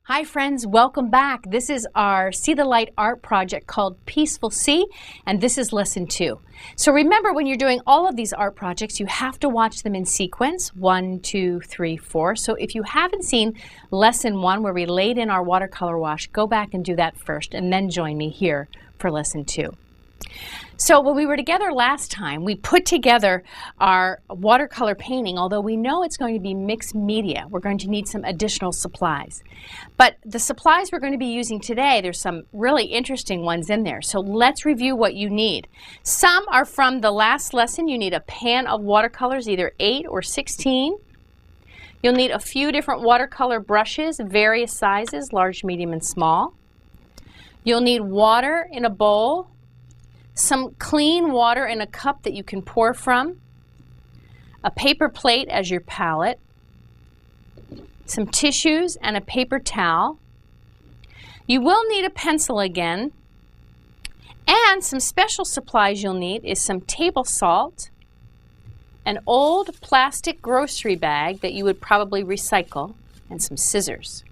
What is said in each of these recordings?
Hi friends, welcome back. This is our See the Light art project called Peaceful Sea, and this is lesson 2. So remember, when you're doing all of these art projects, you have to watch them in sequence, 1, 2, 3, 4. So if you haven't seen lesson 1 where we laid in our watercolor wash, go back and do that first and then join me here for lesson 2. So when we were together last time, we put together our watercolor painting, although we know it's going to be mixed media. We're going to need some additional supplies. But the supplies we're going to be using today, there's some really interesting ones in there. So let's review what you need. Some are from the last lesson. You need a pan of watercolors, either 8 or 16. You'll need a few different watercolor brushes, various sizes, large, medium, and small. You'll need water in a bowl, some clean water in a cup that you can pour from, a paper plate as your palette, some tissues and a paper towel. You will need a pencil again, and some special supplies you'll need is some table salt, an old plastic grocery bag that you would probably recycle, and some scissors.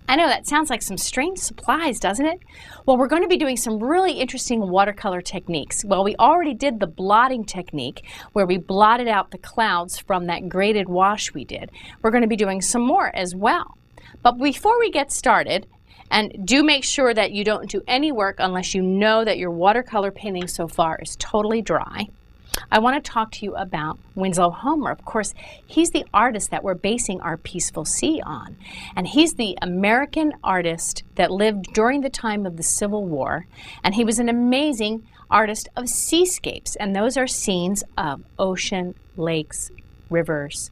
I know that sounds like some strange supplies, doesn't it? Well, we're going to be doing some really interesting watercolor techniques. Well, we already did the blotting technique where we blotted out the clouds from that graded wash we did. We're going to be doing some more as well. But before we get started, and do make sure that you don't do any work unless you know that your watercolor painting so far is totally dry, I want to talk to you about Winslow Homer. Of course, he's the artist that we're basing our Peaceful Sea on. And he's the American artist that lived during the time of the Civil War. And he was an amazing artist of seascapes. And those are scenes of ocean, lakes, rivers.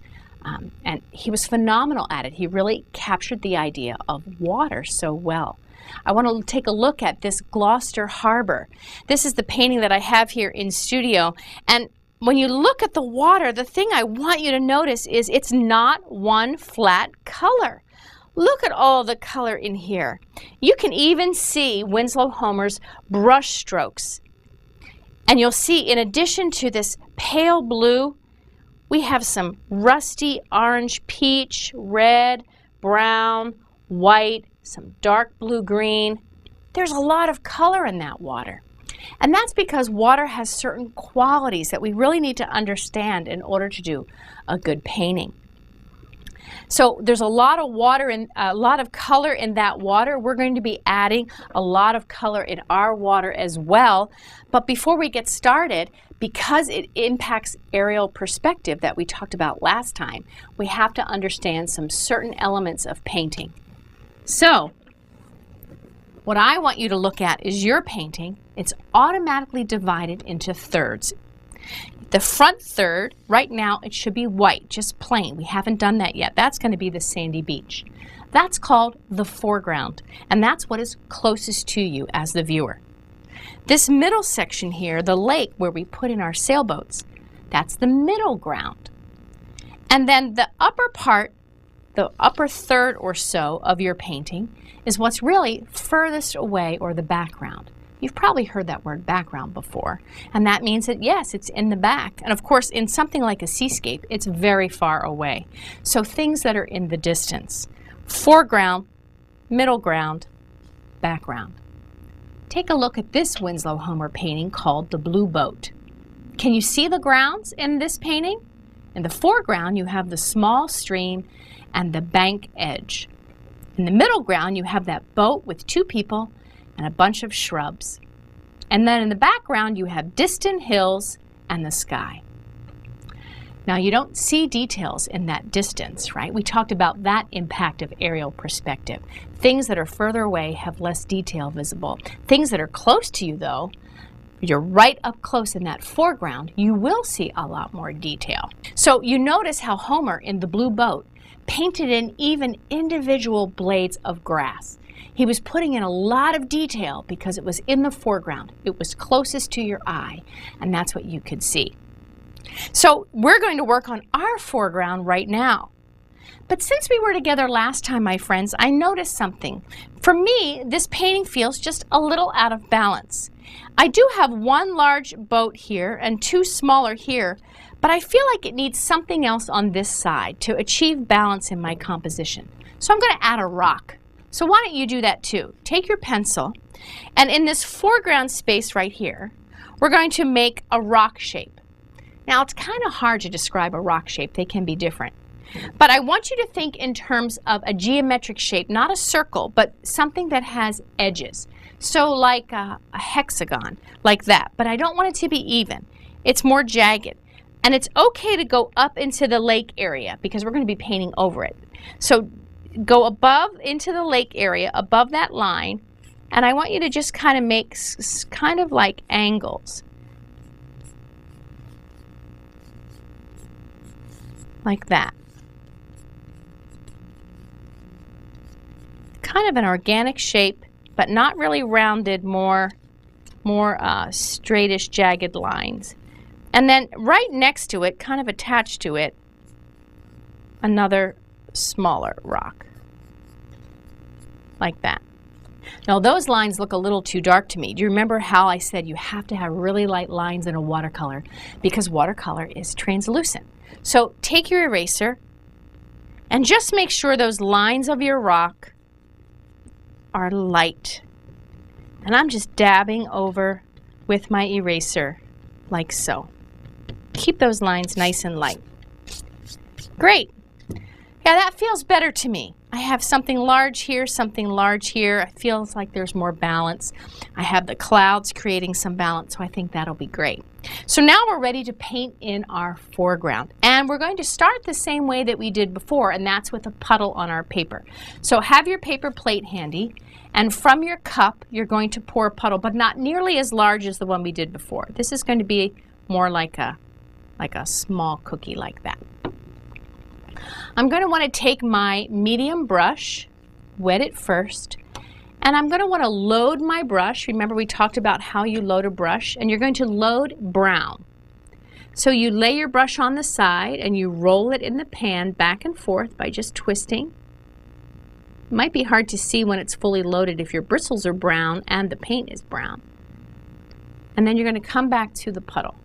And he was phenomenal at it. He really captured the idea of water so well. I want to take a look at this Gloucester Harbor. This is the painting that I have here in studio. And when you look at the water, the thing I want you to notice is it's not one flat color. Look at all the color in here. You can even see Winslow Homer's brush strokes. And you'll see, in addition to this pale blue, we have some rusty orange, peach, red, brown, white, some dark blue-green. There's a lot of color in that water. And that's because water has certain qualities that we really need to understand in order to do a good painting. So there's a lot of water and a lot of color in that water. We're going to be adding a lot of color in our water as well. But before we get started, because it impacts aerial perspective that we talked about last time, we have to understand some certain elements of painting. So, what I want you to look at is your painting. It's automatically divided into thirds. The front third, right now, it should be white, just plain. We haven't done that yet. That's going to be the sandy beach. That's called the foreground, and that's what is closest to you as the viewer. This middle section here, the lake where we put in our sailboats, that's the middle ground. And then the upper part, the upper third or so of your painting, is what's really furthest away, or the background. You've probably heard that word background before, and that means that yes, it's in the back. And of course, in something like a seascape, it's very far away. So things that are in the distance: foreground, middle ground, background. Take a look at this Winslow Homer painting called The Blue Boat. Can you see the grounds in this painting? In the foreground, you have the small stream and the bank edge. In the middle ground, you have that boat with 2 people and a bunch of shrubs. And then in the background, you have distant hills and the sky. Now, you don't see details in that distance, right? We talked about that impact of aerial perspective. Things that are further away have less detail visible. Things that are close to you, though, you're right up close in that foreground, you will see a lot more detail. So you notice how Homer in The Blue Boat painted in even individual blades of grass. He was putting in a lot of detail because it was in the foreground. It was closest to your eye, and that's what you could see. So we're going to work on our foreground right now. But since we were together last time, my friends, I noticed something. For me, this painting feels just a little out of balance. I do have 1 large boat here and 2 smaller here, but I feel like it needs something else on this side to achieve balance in my composition. So I'm going to add a rock. So why don't you do that too? Take your pencil, and in this foreground space right here, we're going to make a rock shape. Now it's kind of hard to describe a rock shape. They can be different. But I want you to think in terms of a geometric shape, not a circle, but something that has edges. So like a hexagon, like that. But I don't want it to be even. It's more jagged. And it's okay to go up into the lake area because we're going to be painting over it. So go above into the lake area, above that line, and I want you to just kind of make kind of like angles. Like that. Kind of an organic shape, but not really rounded, more straightish, jagged lines. And then right next to it, kind of attached to it, another smaller rock. Like that. Now those lines look a little too dark to me. Do you remember how I said you have to have really light lines in a watercolor? Because watercolor is translucent. So take your eraser and just make sure those lines of your rock are light. And I'm just dabbing over with my eraser like so. Keep those lines nice and light. Great. Yeah, that feels better to me. I have something large here, something large here. It feels like there's more balance. I have the clouds creating some balance, so I think that'll be great. So now we're ready to paint in our foreground. And we're going to start the same way that we did before, and that's with a puddle on our paper. So have your paper plate handy, and from your cup, you're going to pour a puddle, but not nearly as large as the one we did before. This is going to be more like a small cookie like that. I'm going to want to take my medium brush, wet it first, and I'm going to want to load my brush. Remember we talked about how you load a brush, and you're going to load brown. So you lay your brush on the side and you roll it in the pan back and forth by just twisting. It might be hard to see when it's fully loaded if your bristles are brown and the paint is brown. And then you're going to come back to the puddle.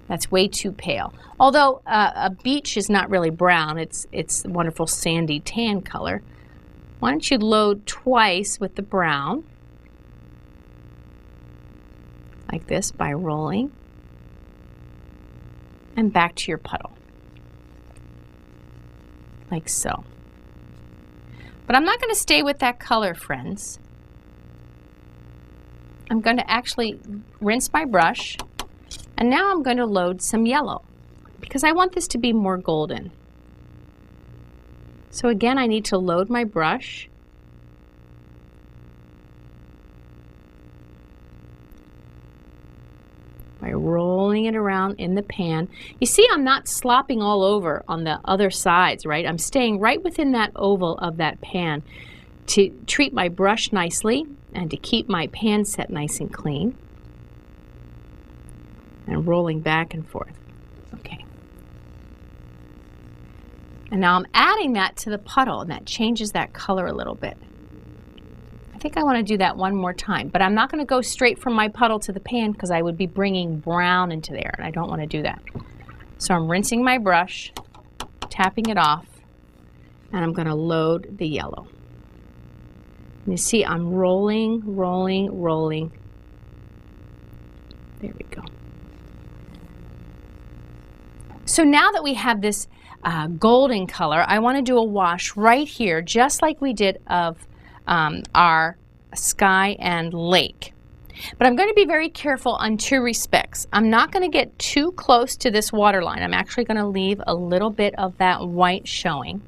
That's way too pale. Although a beach is not really brown, it's a wonderful sandy tan color. Why don't you load twice with the brown, like this, by rolling, and back to your puddle, like so. But I'm not going to stay with that color, friends. I'm going to actually rinse my brush. And now I'm going to load some yellow because I want this to be more golden. So again, I need to load my brush. By rolling it around in the pan. You see, I'm not slopping all over on the other sides, right? I'm staying right within that oval of that pan to treat my brush nicely and to keep my pan set nice and clean. And rolling back and forth. Okay. And now I'm adding that to the puddle, and that changes that color a little bit. I think I want to do that one more time, but I'm not going to go straight from my puddle to the pan because I would be bringing brown into there, and I don't want to do that. So I'm rinsing my brush, tapping it off, and I'm going to load the yellow. And you see I'm rolling, rolling, rolling. There we go. So now that we have this golden color, I want to do a wash right here, just like we did of our sky and lake. But I'm going to be very careful on two respects. I'm not going to get too close to this water line. I'm actually going to leave a little bit of that white showing.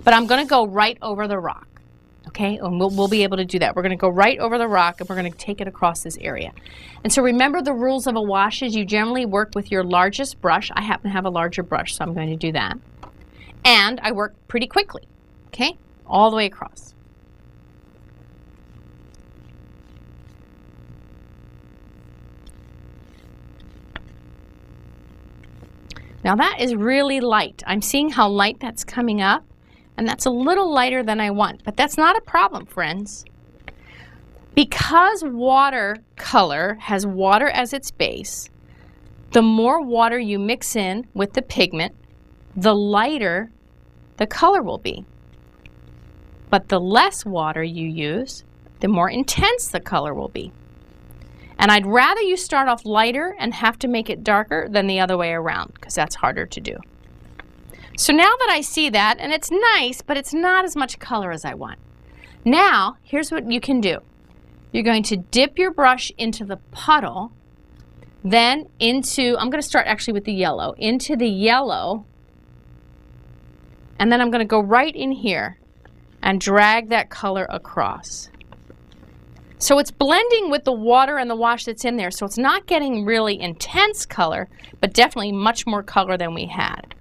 But I'm going to go right over the rock. Okay, and we'll be able to do that. We're going to go right over the rock and we're going to take it across this area. And so remember the rules of a wash is you generally work with your largest brush. I happen to have a larger brush, so I'm going to do that. And I work pretty quickly, okay, all the way across. Now that is really light. I'm seeing how light that's coming up. And that's a little lighter than I want, but that's not a problem, friends. Because watercolor has water as its base, the more water you mix in with the pigment, the lighter the color will be. But the less water you use, the more intense the color will be. And I'd rather you start off lighter and have to make it darker than the other way around, because that's harder to do. So now that I see that, and it's nice, but it's not as much color as I want. Now, here's what you can do. You're going to dip your brush into the puddle, then into, I'm going to start actually with the yellow, into the yellow, and then I'm going to go right in here and drag that color across. So it's blending with the water and the wash that's in there, so it's not getting really intense color, but definitely much more color than we had.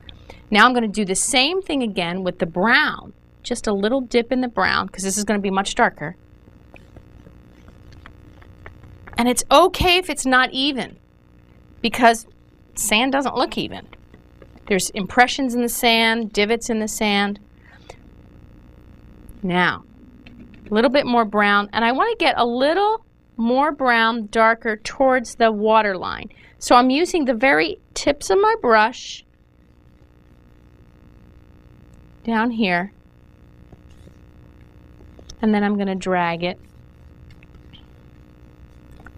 Now I'm going to do the same thing again with the brown. Just a little dip in the brown, because this is going to be much darker. And it's okay if it's not even, because sand doesn't look even. There's impressions in the sand, divots in the sand. Now, a little bit more brown, and I want to get a little more brown, darker towards the water line. So I'm using the very tips of my brush down here, and then I'm going to drag it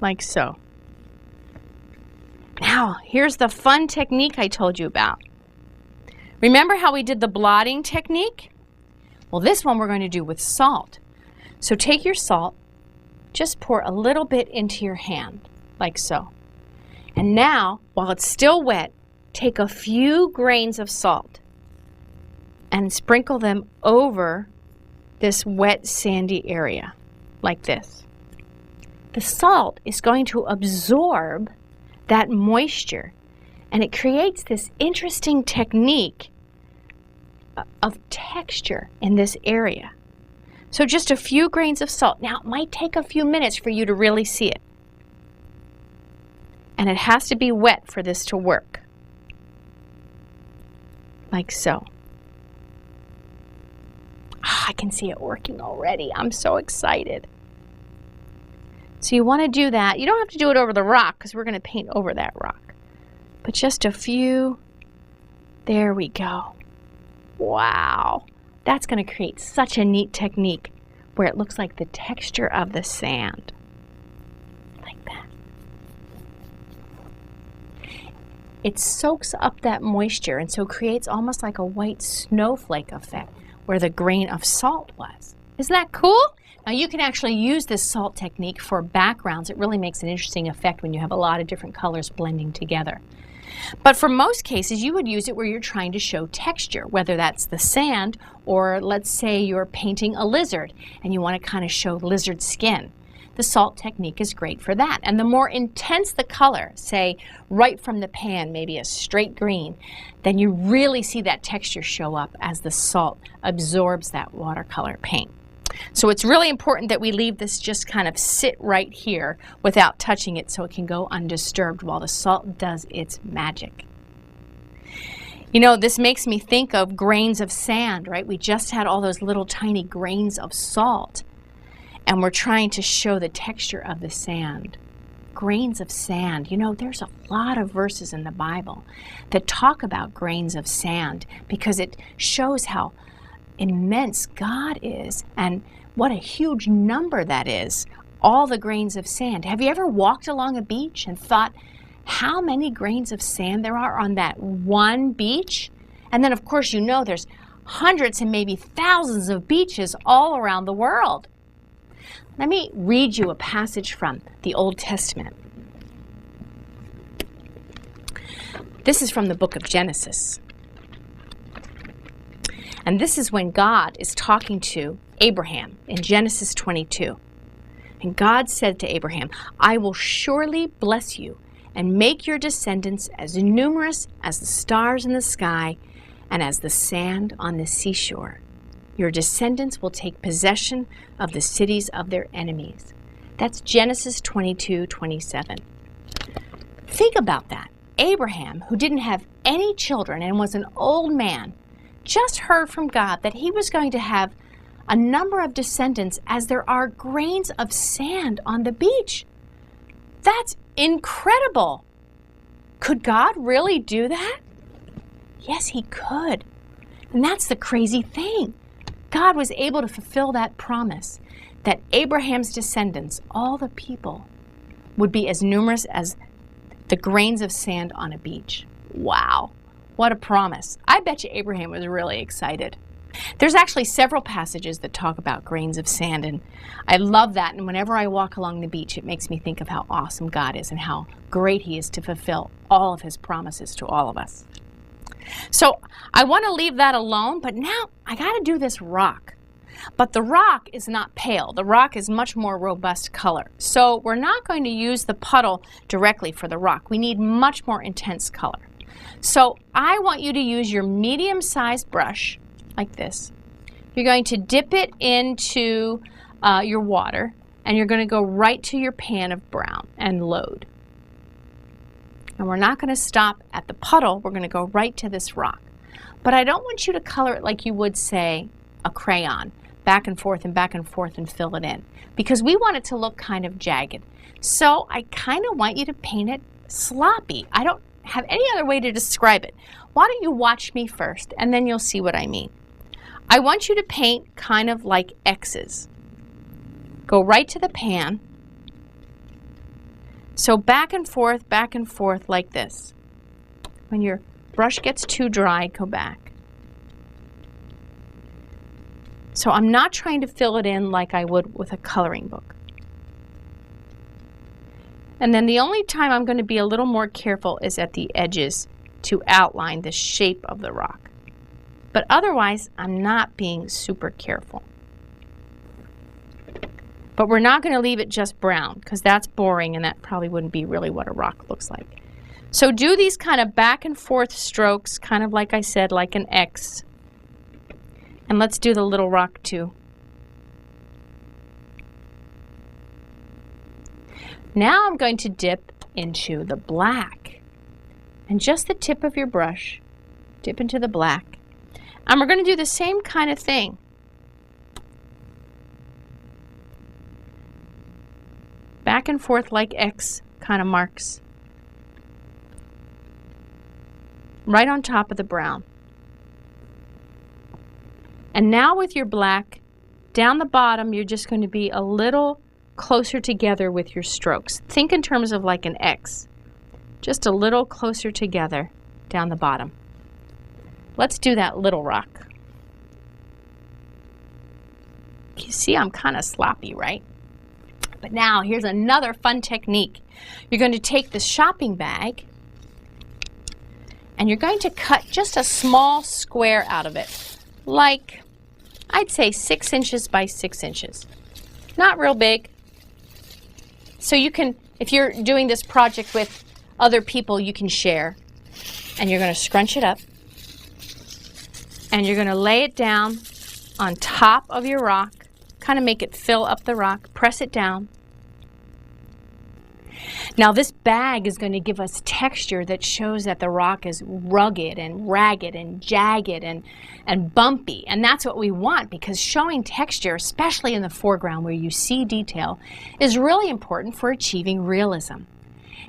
like so. Now, here's the fun technique I told you about. Remember how we did the blotting technique? Well, this one we're going to do with salt. So take your salt, just pour a little bit into your hand, like so. And now, while it's still wet, take a few grains of salt and sprinkle them over this wet, sandy area, like this. The salt is going to absorb that moisture, and it creates this interesting technique of texture in this area. So just a few grains of salt. Now, it might take a few minutes for you to really see it. And it has to be wet for this to work. Like so. I can see it working already. I'm so excited. So you want to do that. You don't have to do it over the rock, because we're going to paint over that rock. But just a few. There we go. Wow. That's going to create such a neat technique where it looks like the texture of the sand. Like that. It soaks up that moisture and so creates almost like a white snowflake effect where the grain of salt was. Isn't that cool? Now you can actually use this salt technique for backgrounds. It really makes an interesting effect when you have a lot of different colors blending together. But for most cases, you would use it where you're trying to show texture, whether that's the sand or let's say you're painting a lizard and you want to kind of show lizard skin. The salt technique is great for that. And the more intense the color, say right from the pan, maybe a straight green, then you really see that texture show up as the salt absorbs that watercolor paint. So it's really important that we leave this just kind of sit right here without touching it so it can go undisturbed while the salt does its magic. You know, this makes me think of grains of sand, right? We just had all those little tiny grains of salt, and we're trying to show the texture of the sand. Grains of sand. You know, there's a lot of verses in the Bible that talk about grains of sand because it shows how immense God is and what a huge number that is, all the grains of sand. Have you ever walked along a beach and thought how many grains of sand there are on that one beach? And then of course you know there's hundreds and maybe thousands of beaches all around the world. Let me read you a passage from the Old Testament. This is from the book of Genesis. And this is when God is talking to Abraham in Genesis 22. And God said to Abraham, I will surely bless you and make your descendants as numerous as the stars in the sky and as the sand on the seashore. Your descendants will take possession of the cities of their enemies. That's Genesis 22:27. Think about that. Abraham, who didn't have any children and was an old man, just heard from God that he was going to have a number of descendants as there are grains of sand on the beach. That's incredible. Could God really do that? Yes, he could. And that's the crazy thing. God was able to fulfill that promise that Abraham's descendants, all the people, would be as numerous as the grains of sand on a beach. Wow, what a promise. I bet you Abraham was really excited. There's actually several passages that talk about grains of sand, and I love that. And whenever I walk along the beach, it makes me think of how awesome God is and how great He is to fulfill all of His promises to all of us. So I want to leave that alone, but now I got to do this rock. But the rock is not pale. The rock is much more robust color. So we're not going to use the puddle directly for the rock. We need much more intense color. So I want you to use your medium-sized brush like this. You're going to dip it into your water, and you're going to go right to your pan of brown and load. And we're not going to stop at the puddle. We're going to go right to this rock. But I don't want you to color it like you would, say, a crayon, back and forth and fill it in, because we want it to look kind of jagged. So I kind of want you to paint it sloppy. I don't have any other way to describe it. Why don't you watch me first, and then you'll see what I mean. I want you to paint kind of like X's. Go right to the pan. So back and forth like this. When your brush gets too dry, go back. So I'm not trying to fill it in like I would with a coloring book. And then the only time I'm going to be a little more careful is at the edges to outline the shape of the rock. But otherwise, I'm not being super careful. But we're not going to leave it just brown, because that's boring and that probably wouldn't be really what a rock looks like. So do these kind of back and forth strokes, kind of like I said, like an X. And let's do the little rock too. Now I'm going to dip into the black. And just the tip of your brush, dip into the black. And we're going to do the same kind of thing. Back and forth like X kind of marks. Right on top of the brown. And now with your black, down the bottom, you're just going to be a little closer together with your strokes. Think in terms of like an X. Just a little closer together down the bottom. Let's do that little rock. You see, I'm kind of sloppy, right? But now here's another fun technique. You're going to take the shopping bag and you're going to cut just a small square out of it, like I'd say 6 inches by 6 inches. Not real big. So you can, if you're doing this project with other people, you can share. And you're going to scrunch it up. And you're going to lay it down on top of your rock. Kind of make it fill up the rock. Press it down. Now this bag is going to give us texture that shows that the rock is rugged and ragged and jagged and bumpy. And that's what we want, because showing texture, especially in the foreground where you see detail, is really important for achieving realism.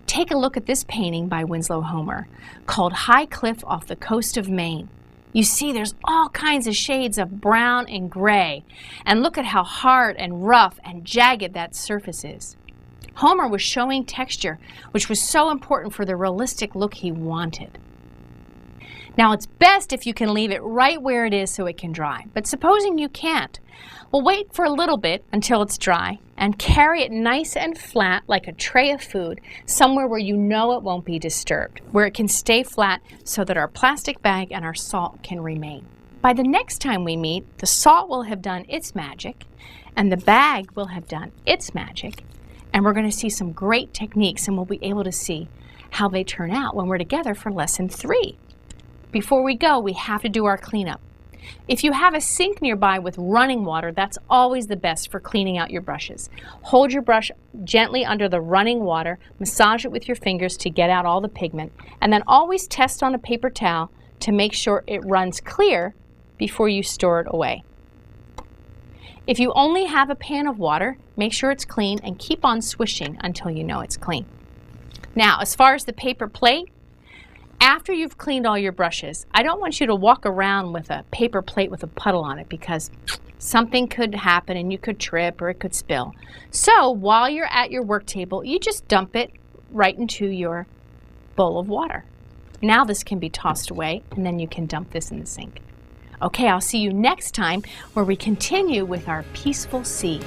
Take a look at this painting by Winslow Homer called High Cliff off the Coast of Maine. You see there's all kinds of shades of brown and gray. And look at how hard and rough and jagged that surface is. Homer was showing texture, which was so important for the realistic look he wanted. Now it's best if you can leave it right where it is so it can dry. But supposing you can't, well, wait for a little bit until it's dry and carry it nice and flat like a tray of food somewhere where you know it won't be disturbed, where it can stay flat so that our plastic bag and our salt can remain. By the next time we meet, the salt will have done its magic and the bag will have done its magic, and we're going to see some great techniques, and we'll be able to see how they turn out when we're together for lesson 3. Before we go, we have to do our cleanup. If you have a sink nearby with running water, that's always the best for cleaning out your brushes. Hold your brush gently under the running water, massage it with your fingers to get out all the pigment, and then always test on a paper towel to make sure it runs clear before you store it away. If you only have a pan of water, make sure it's clean and keep on swishing until you know it's clean. Now, as far as the paper plate, after you've cleaned all your brushes, I don't want you to walk around with a paper plate with a puddle on it because something could happen and you could trip or it could spill. So while you're at your work table, you just dump it right into your bowl of water. Now this can be tossed away and then you can dump this in the sink. Okay, I'll see you next time where we continue with our peaceful sea.